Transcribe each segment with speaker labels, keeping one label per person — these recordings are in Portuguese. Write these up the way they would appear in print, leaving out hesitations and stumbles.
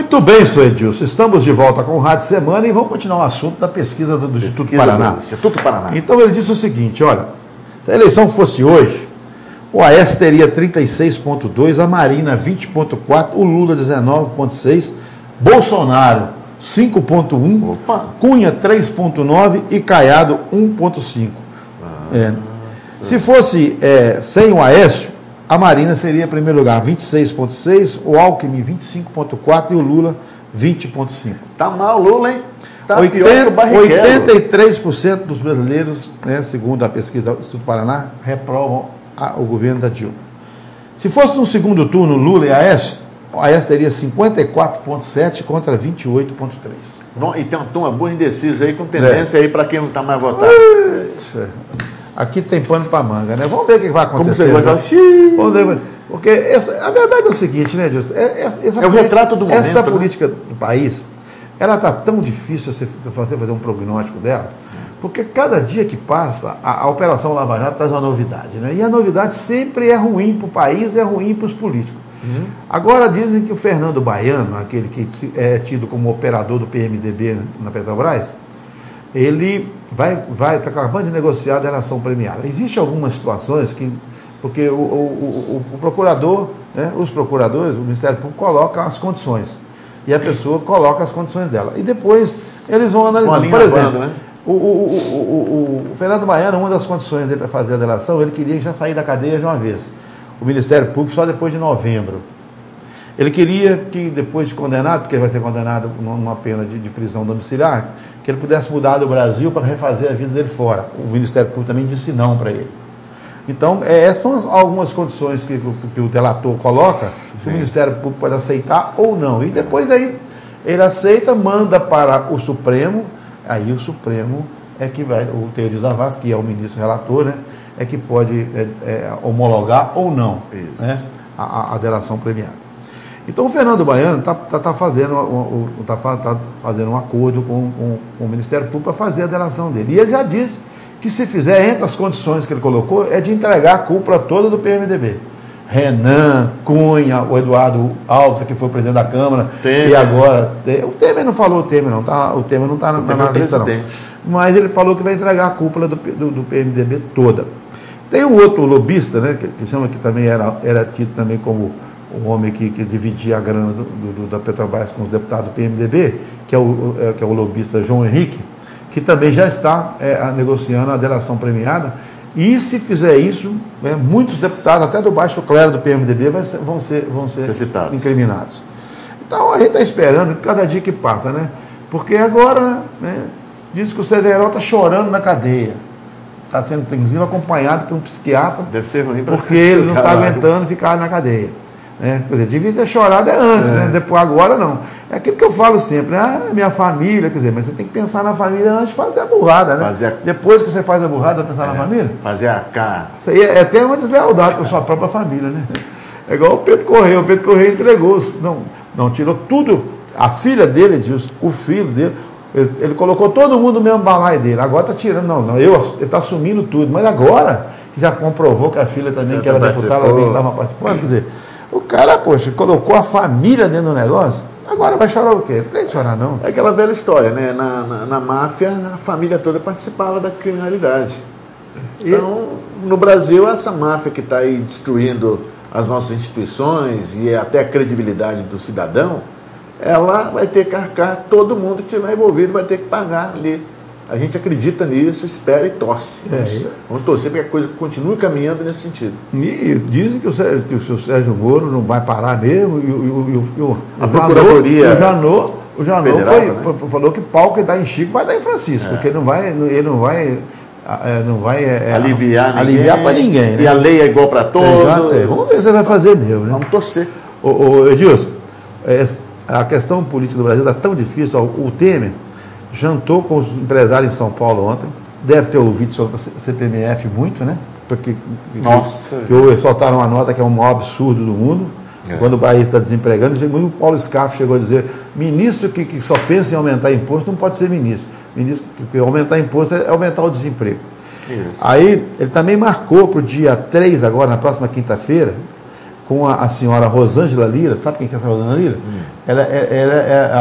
Speaker 1: Muito bem, senhor Edilson. Estamos de volta com o Rádio Semana e vamos continuar o assunto da pesquisa do Instituto Paraná.
Speaker 2: Instituto Paraná.
Speaker 1: Então ele disse o seguinte, olha, se a eleição fosse hoje, o Aécio teria 36,2, a Marina 20,4, o Lula 19,6, Bolsonaro 5,1, Cunha 3,9 e Caiado 1,5. Se fosse sem o Aécio, a Marina seria em primeiro lugar 26,6, o Alckmin 25,4 e o Lula 20,5.
Speaker 2: Tá mal o Lula, hein? Tá
Speaker 1: 83% dos brasileiros, né, segundo a pesquisa do Instituto Paraná, reprovam o governo da Dilma. Se fosse no segundo turno Lula e Aécio, o Aécio teria 54,7 contra 28,3.
Speaker 2: E tem uma turma boa indecisa aí, com tendência aí para quem não está mais votado.
Speaker 1: Aqui tem pano para manga, né? Vamos ver o que vai acontecer.
Speaker 2: Como você vai
Speaker 1: Vamos ver. Porque a verdade é o seguinte, né, Dilson?
Speaker 2: O retrato do momento.
Speaker 1: Essa política do país, ela está tão difícil você fazer um prognóstico dela, porque cada dia que passa, a Operação Lava Jato traz uma novidade, né? E a novidade sempre é ruim para o país, é ruim para os políticos. Agora dizem que o Fernando Baiano, aquele que é tido como operador do PMDB na Petrobras, ele vai estar acabando de negociar a delação premiada. Existem algumas situações que, porque o procurador, né, os procuradores, o Ministério Público coloca as condições, e a pessoa coloca as condições dela, e depois eles vão analisando. Por exemplo, né? O Fernando Baiano, uma das condições dele para fazer a delação, ele queria já sair da cadeia de uma vez. O Ministério Público só depois de novembro. Ele queria que depois de condenado, porque ele vai ser condenado numa pena de prisão domiciliar, que ele pudesse mudar do Brasil para refazer a vida dele fora. O Ministério Público também disse não para ele. Então, essas são algumas condições que o delator coloca, que o Ministério Público pode aceitar ou não. E depois aí ele aceita, manda para o Supremo, aí o Supremo é que vai, o Teori Zavascki, que é o ministro relator, né, é que pode homologar ou não, né, a delação premiada. Então o Fernando Baiano está fazendo um acordo com o Ministério Público para fazer a delação dele. E ele já disse que se fizer, entre as condições que ele colocou, é de entregar a cúpula toda do PMDB. Renan, Cunha, o Eduardo Alves, que foi o presidente da Câmara, Temer. E agora... O Temer não falou o Temer, não. O Temer não está na lista, não. Mas ele falou que vai entregar a cúpula do PMDB toda. Tem um outro lobista, né, que chama, que também era tido também como o homem que dividia a grana da Petrobras com os deputados do PMDB, que é o lobista João Henrique, que também já está negociando a delação premiada. E se fizer isso, muitos deputados, até do baixo clero do PMDB, vão ser incriminados. Então a gente está esperando cada dia que passa, né? Porque agora, né, diz que o Severo está chorando na cadeia. Está sendo, inclusive, acompanhado por um psiquiatra.
Speaker 2: Deve ser ruim
Speaker 1: porque ele não está aguentando ficar na cadeia. Quer dizer, devia ter chorado antes, né? Depois, agora não. É aquilo que eu falo sempre, minha família, quer dizer, mas você tem que pensar na família antes de fazer a burrada, né? Depois que você faz a burrada, vai pensar na família?
Speaker 2: Fazer a cara.
Speaker 1: Isso aí é até uma deslealdade com a sua própria família, né? É igual o Pedro Correia. O Pedro Correia entregou, não tirou tudo. A filha dele, o filho dele, ele colocou todo mundo no mesmo balaio dele. Agora está tirando, ele está assumindo tudo. Mas agora, que já comprovou que a filha também, que era deputada, também estava participando, quer dizer, o cara, poxa, colocou a família dentro do negócio, agora vai chorar o quê? Não tem que chorar, não.
Speaker 2: É aquela velha história, né? Na máfia, a família toda participava da criminalidade. Então, no Brasil, essa máfia que está aí destruindo as nossas instituições e até a credibilidade do cidadão, ela vai ter que arcar, todo mundo que estiver envolvido vai ter que pagar ali. A gente acredita nisso, espera e torce. Vamos torcer para que a coisa continue caminhando nesse sentido.
Speaker 1: E dizem que o seu Sérgio Moro não vai parar mesmo,
Speaker 2: a Procuradoria
Speaker 1: o Janot falou que pau que dá em Chico vai dar em Francisco, porque ele não vai
Speaker 2: aliviar
Speaker 1: para ninguém. Né?
Speaker 2: E a lei é igual para todos.
Speaker 1: Vamos ver se você vai fazer mesmo. Né?
Speaker 2: Vamos torcer.
Speaker 1: Edilson, a questão política do Brasil está tão difícil. O Temer jantou com os empresários em São Paulo ontem, deve ter ouvido sobre a CPMF muito, né? Porque que soltaram uma nota que é o maior absurdo do mundo, quando o país está desempregando. O Paulo Scaff chegou a dizer, ministro que só pensa em aumentar imposto não pode ser ministro. Ministro que aumentar imposto é aumentar o desemprego. Isso. Aí ele também marcou para o dia 3, agora, na próxima quinta-feira, com a senhora Rosângela Lira. Sabe quem que é essa Rosângela Lira? Ela é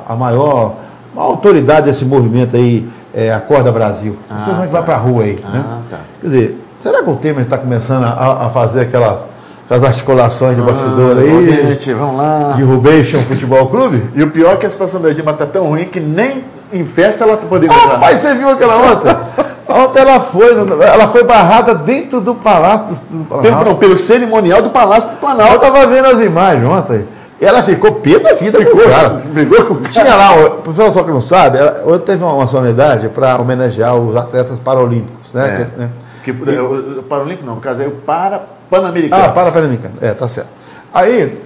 Speaker 1: a maior autoridade desse movimento aí, Acorda Brasil. As coisas que vai para a rua aí. Né?
Speaker 2: Tá.
Speaker 1: Quer dizer, será que o Temer está começando a fazer aquelas articulações de bastidor aí?
Speaker 2: Gente, vamos lá.
Speaker 1: De Rubeixo Futebol Clube?
Speaker 2: E o pior é que a situação da Dilma está tão ruim que nem em festa ela poderia entrar.
Speaker 1: Rapaz, você viu aquela ontem? Ontem ela foi barrada dentro do Palácio do Planalto.
Speaker 2: Pelo cerimonial do Palácio do
Speaker 1: Eu
Speaker 2: Planalto.
Speaker 1: estava vendo as imagens ontem. E ela ficou pé da vida com o cara.
Speaker 2: Brigou com o cara.
Speaker 1: Tinha lá, o pessoal que não sabe, hoje teve uma solenidade para homenagear os atletas paralímpicos, né?
Speaker 2: O Paralímpico não, no caso é o Pan-Americano.
Speaker 1: Pan-Americano, tá certo. Aí,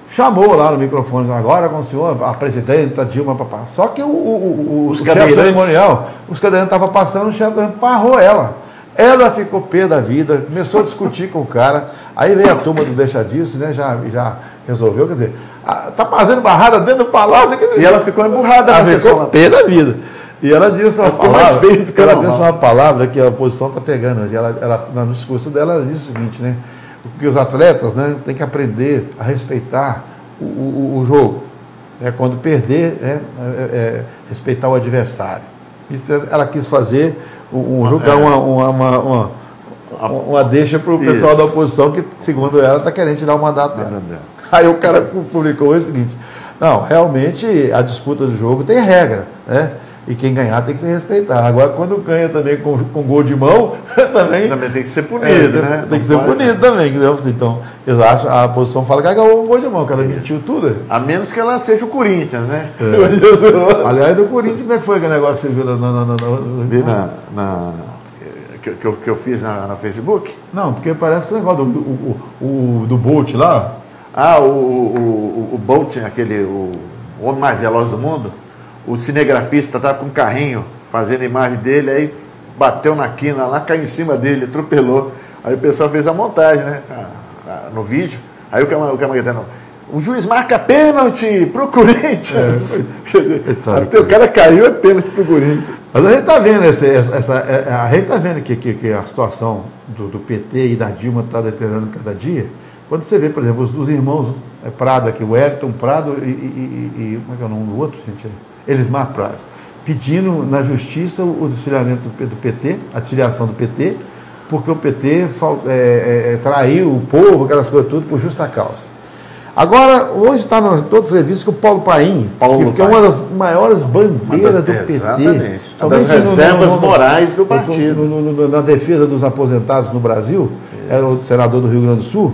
Speaker 1: chamou lá no microfone, agora com o senhor, a presidenta Dilma, papá. Só que o chefe cerimonial, os cadeirantes estavam passando, o chefe parou ela. Ela ficou pé da vida, começou a discutir com o cara. Aí veio a turma do Deixa Disso, né? Já resolveu, quer dizer, tá fazendo barrada dentro do palácio.
Speaker 2: E ela ficou emburrada
Speaker 1: na
Speaker 2: sessão.
Speaker 1: Ficou pé da vida. E ela disse uma palavra.
Speaker 2: Mais feio do que
Speaker 1: ela disse uma palavra que a oposição está pegando hoje. No discurso dela, ela disse o seguinte, né? Que os atletas, né, têm que aprender a respeitar o jogo. Quando perder, respeitar o adversário. Isso ela quis fazer jogar uma deixa para o pessoal da oposição que, segundo ela, está querendo tirar o mandato dela. Aí o cara publicou o seguinte: não, realmente a disputa do jogo tem regra, né? E quem ganhar tem que se respeitar. Agora, quando ganha também com gol de mão, também
Speaker 2: tem que ser punido, né?
Speaker 1: Tem que ser punido também. Então, eles acham, a oposição fala que ela ganhou um gol de mão, que ela mentiu tudo.
Speaker 2: A menos que ela seja o Corinthians, né?
Speaker 1: Aliás, do Corinthians, como é que foi aquele negócio que você viu
Speaker 2: que eu fiz no Facebook?
Speaker 1: Não, porque parece que o negócio do Bolt lá.
Speaker 2: O Bolt, o homem mais veloz do mundo. O cinegrafista estava com um carrinho fazendo a imagem dele, aí bateu na quina lá, caiu em cima dele, atropelou. Aí o pessoal fez a montagem, né? No vídeo. Aí o camarada, o juiz marca pênalti pro Corinthians. Até o cara caiu, é pênalti pro Corinthians.
Speaker 1: Mas a gente está vendo a gente está vendo que a situação do PT e da Dilma está deteriorando cada dia. Quando você vê, por exemplo, os irmãos Prado aqui, o Wellington Prado e como é que é o nome do outro, gente? Elismar Prado, pedindo na justiça o desfiliamento do PT, a desfiliação do PT, porque o PT traiu o povo, aquelas coisas tudo, por justa causa. Agora, hoje está em todas as revistas que o Paulo Paim, que é uma das maiores bandeiras do PT.
Speaker 2: Exatamente. Uma das reservas morais do partido.
Speaker 1: Na defesa dos aposentados no Brasil, era o senador do Rio Grande do Sul.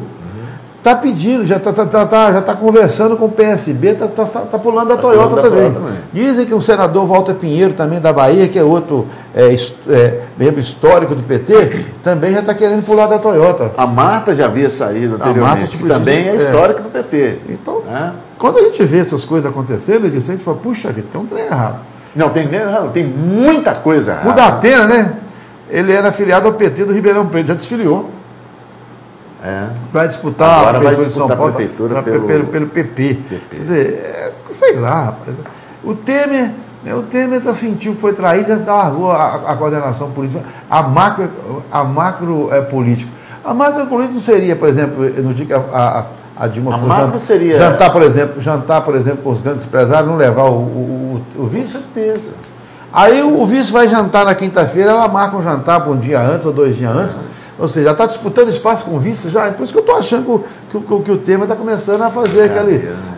Speaker 1: Está pedindo, já está conversando com o PSB, está pulando da Toyota também. Dizem que o senador Walter Pinheiro, também da Bahia, que é outro membro histórico do PT, também já está querendo pular da Toyota.
Speaker 2: A Marta já havia saído anteriormente, que também é histórica do PT.
Speaker 1: Então, quando a gente vê essas coisas acontecendo, a gente fala, puxa vida, tem um trem errado.
Speaker 2: Não, tem muita coisa errada.
Speaker 1: O Datena, né? Ele era afiliado ao PT do Ribeirão Preto, já desfiliou. Vai disputar
Speaker 2: agora
Speaker 1: a
Speaker 2: vai
Speaker 1: prefeitura
Speaker 2: disputar
Speaker 1: de São Paulo
Speaker 2: a prefeitura
Speaker 1: pelo PP. Quer dizer, sei lá, rapaz. O Temer sentiu que foi traído, já largou a coordenação política, a macro política. A macro política não seria, por exemplo, no dia que a Dilma jantar, por exemplo, com os grandes empresários, não levar o vice?
Speaker 2: Com certeza.
Speaker 1: Aí o vice vai jantar na quinta-feira, ela marca um jantar para um dia antes ou 2 dias antes. Ou seja, já está disputando espaço com o vice já. Por isso que eu estou achando que o Temer está começando a fazer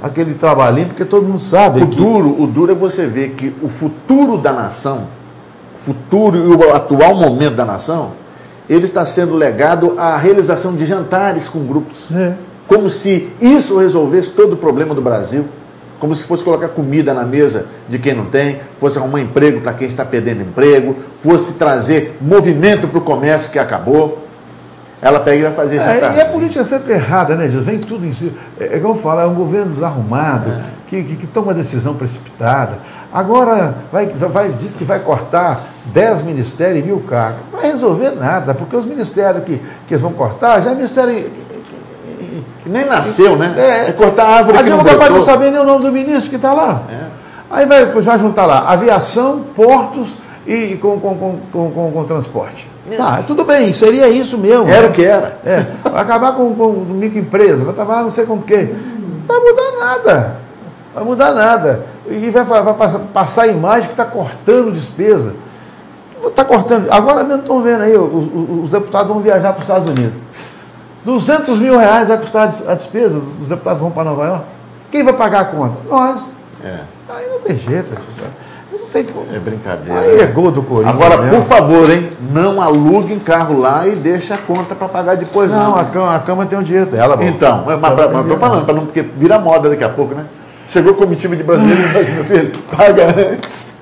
Speaker 1: aquele trabalhinho, porque todo mundo sabe.
Speaker 2: O duro é você ver que o futuro da nação, e o atual momento da nação, ele está sendo legado à realização de jantares com grupos. Como se isso resolvesse todo o problema do Brasil. Como se fosse colocar comida na mesa de quem não tem, fosse arrumar emprego para quem está perdendo emprego, fosse trazer movimento para o comércio que acabou. Ela pega e vai fazer jantar.
Speaker 1: E a política é sempre errada, né, Jesus? Vem tudo em si. Igual eu falo, é um governo desarrumado, que toma decisão precipitada. Agora diz que vai cortar 10 ministérios e 1.000 cargos. Não vai resolver nada, porque os ministérios que eles vão cortar, já é ministério...
Speaker 2: Que nem nasceu, né? É cortar a árvore que não
Speaker 1: brotou. Não saber nem o nome do ministro que está lá. Aí vai juntar lá aviação, portos e com transporte. Tá, tudo bem, seria isso mesmo.
Speaker 2: Era o que era.
Speaker 1: Vai acabar com microempresa, vai trabalhar não sei com o quê. Vai mudar nada. Vai mudar nada. E vai passar a imagem que está cortando despesa. Está cortando. Agora mesmo estão vendo aí, os deputados vão viajar para os Estados Unidos. 200 mil reais vai custar a despesa, os deputados vão para Nova York. Quem vai pagar a conta? Nós. Aí não tem jeito, não tem como.
Speaker 2: É brincadeira.
Speaker 1: Aí é gol do Corinthians.
Speaker 2: Agora, por favor, hein, não aluguem carro lá e deixe a conta para pagar depois.
Speaker 1: Não, a Câmara tem o dinheiro dela.
Speaker 2: Então, mas estou falando, para não, porque vira moda daqui a pouco, né? Chegou comitiva de brasileiro e assim, meu filho, paga antes.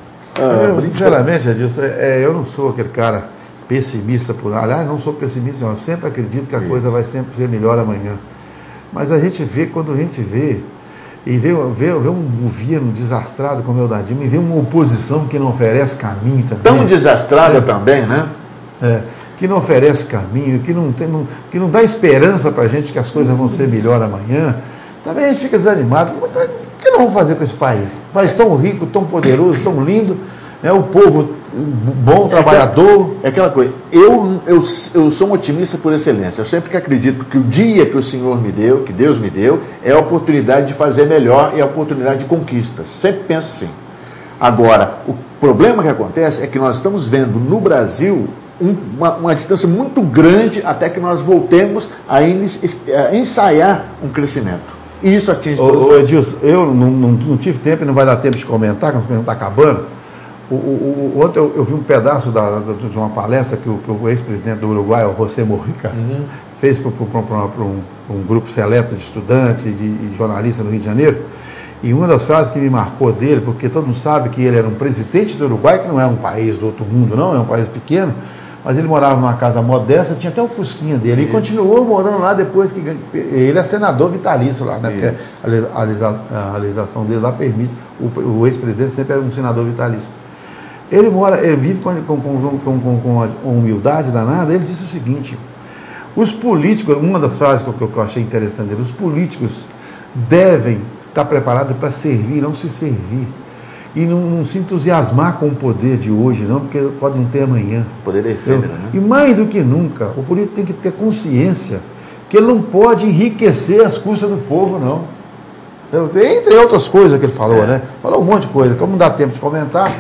Speaker 1: Sinceramente, Adilson, eu não sou aquele cara pessimista aliás, não sou pessimista, eu sempre acredito que a coisa vai sempre ser melhor amanhã. Mas a gente vê, quando a gente vê, e vê um governo desastrado como é o da Dilma, e vê uma oposição que não oferece caminho também.
Speaker 2: Tão desastrada também, né?
Speaker 1: Que não oferece caminho, que não dá esperança para a gente que as coisas vão ser melhor amanhã. Também a gente fica desanimado. O que nós vamos fazer com esse país? Um país tão rico, tão poderoso, tão lindo, né? O povo bom, trabalhador.
Speaker 2: É aquela coisa, eu sou um otimista por excelência. Eu sempre que acredito que o dia que o Senhor me deu, que Deus me deu, é a oportunidade de fazer melhor e a oportunidade de conquistas. Sempre penso assim. Agora, o problema que acontece é que nós estamos vendo no Brasil uma distância muito grande até que nós voltemos a ensaiar um crescimento. E isso atinge todos os
Speaker 1: Edilson, eu não tive tempo e não vai dar tempo de comentar, quando o tempo está acabando. Ontem eu vi um pedaço de uma palestra que o ex-presidente do Uruguai, o José Mujica, fez para um grupo seleto de estudantes e jornalistas no Rio de Janeiro. E uma das frases que me marcou dele, porque todo mundo sabe que ele era um presidente do Uruguai, que não é um país do outro mundo, não, é um país pequeno, mas ele morava numa casa modesta, tinha até um fusquinha dele, e continuou morando lá depois que... Ele é senador vitalício lá, né? Porque a legislação dele lá permite, o ex-presidente sempre era um senador vitalício. Ele vive com uma humildade danada. Ele disse o seguinte: os políticos, uma das frases que eu achei interessante dele, os políticos devem estar preparados para servir, não se servir. E não se entusiasmar com o poder de hoje, não, porque pode não ter amanhã.
Speaker 2: O poder é efêmero, né?
Speaker 1: E mais do que nunca, o político tem que ter consciência que ele não pode enriquecer às custas do povo, não. Entre outras coisas que ele falou, né? Falou um monte de coisa, como não dá tempo de comentar.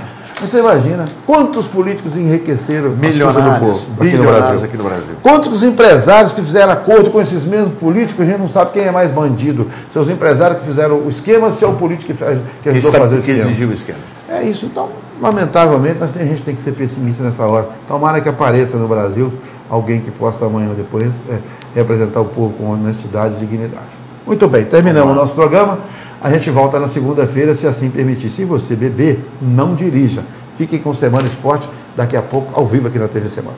Speaker 1: Mas você imagina, quantos políticos enriqueceram
Speaker 2: milionários, bilionários aqui no Brasil?
Speaker 1: Quantos empresários que fizeram acordo com esses mesmos políticos, a gente não sabe quem é mais bandido. Se os empresários que fizeram o esquema, se é o político que ajudou a fazer o esquema.
Speaker 2: Que exigiu o esquema.
Speaker 1: É isso. Então, lamentavelmente, a gente tem que ser pessimista nessa hora. Tomara que apareça no Brasil alguém que possa amanhã ou depois representar o povo com honestidade e dignidade. Muito bem, terminamos o nosso programa. A gente volta na segunda-feira, se assim permitir. Se você beber, não dirija. Fiquem com Semana Esporte, daqui a pouco, ao vivo aqui na TV Semana.